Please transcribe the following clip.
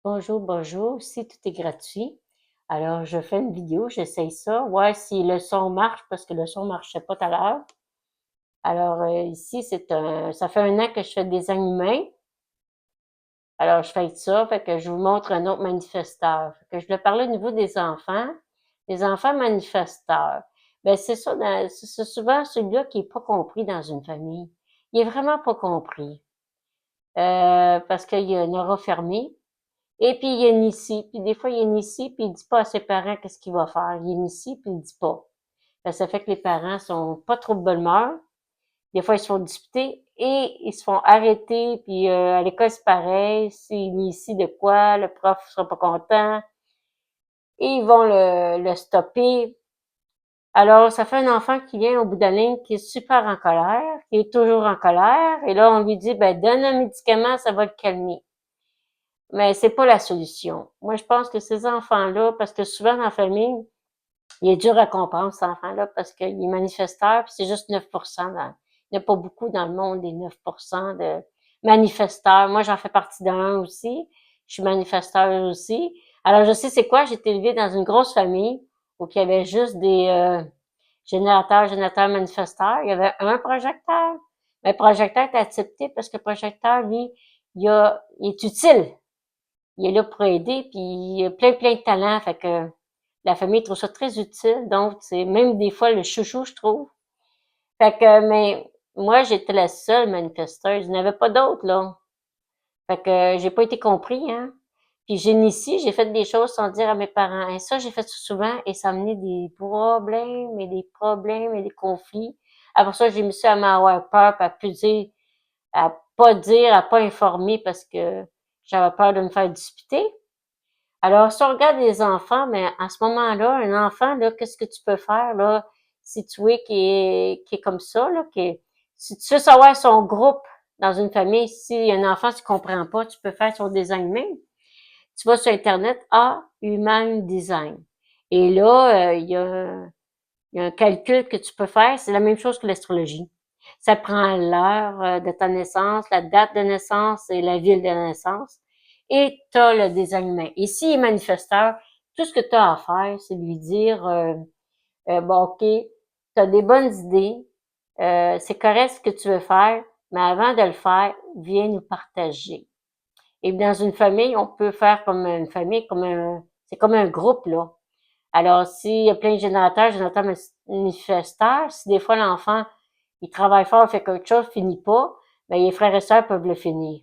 Bonjour, bonjour. Si tout est gratuit, alors je fais une vidéo, j'essaye ça, voir si le son marche parce que le son marchait pas tout à l'heure. Alors ici, ça fait 1 an que je fais des animés. Alors je fais ça, fait que je vous montre un autre manifesteur. Fait que je voulais parler au niveau des enfants, les enfants manifesteurs. Ben c'est ça, c'est souvent celui-là qui est pas compris dans une famille. Il est vraiment pas compris parce qu'il y a un aura fermé. Et puis il est ici, puis des fois il est ici, puis il dit pas à ses parents qu'est-ce qu'il va faire. Il est ici, puis il dit pas. Ça fait que les parents sont pas trop de bonne humeur. Des fois ils se font disputer et ils se font arrêter, puis à l'école c'est pareil. S'il est ici de quoi, le prof sera pas content et ils vont le stopper. Alors ça fait un enfant qui vient au bout de la ligne qui est super en colère, qui est toujours en colère, et là on lui dit ben donne un médicament, ça va le calmer. Mais c'est pas la solution. Moi, je pense que ces enfants-là, parce que souvent dans la famille, il est dur à comprendre, cet enfant-là, parce qu'il est manifesteur, puis c'est juste 9%. Il n'y a pas beaucoup dans le monde des 9% de manifesteurs. Moi, j'en fais partie d'un aussi. Je suis manifesteur aussi. Alors, je sais c'est quoi, j'ai été élevée dans une grosse famille où il y avait juste des générateurs, manifesteurs. Il y avait un projecteur. Mais le projecteur est accepté parce que le projecteur, lui, il est utile. Il est là pour aider, puis il a plein de talents, fait que la famille trouve ça très utile, donc c'est même des fois le chouchou, je trouve. Fait que, mais moi, j'étais la seule manifesteuse, il n'y en avait pas d'autres, là. Fait que j'ai pas été compris, hein. Puis j'initie, j'ai fait des choses sans dire à mes parents. Et ça, j'ai fait ça souvent et ça a amené des problèmes et des problèmes et des conflits. Après ça, j'ai mis ça à m'avoir peur, puis à pas dire, à pas informer parce que j'avais peur de me faire disputer. Alors, si on regarde les enfants, mais à ce moment-là, un enfant, là, qu'est-ce que tu peux faire, là, si tu es qui est comme ça, là, si tu veux savoir son groupe dans une famille, si un enfant ne comprend pas, tu peux faire son design même. Tu vas sur Internet, Human Design. Et là, il y a un calcul que tu peux faire, c'est la même chose que l'astrologie. Ça prend l'heure de ta naissance, la date de naissance et la ville de naissance. Et tu as le design humain. Et s'il est manifesteur, tout ce que tu as à faire, c'est de lui dire, bon, OK, tu as des bonnes idées, c'est correct ce que tu veux faire, mais avant de le faire, viens nous partager. Et dans une famille, on peut faire comme une famille, c'est comme un groupe, là. Alors, s'il y a plein de générateurs manifesteurs, si des fois l'enfant, il travaille fort, fait quelque chose, finit pas, ben les frères et sœurs peuvent le finir.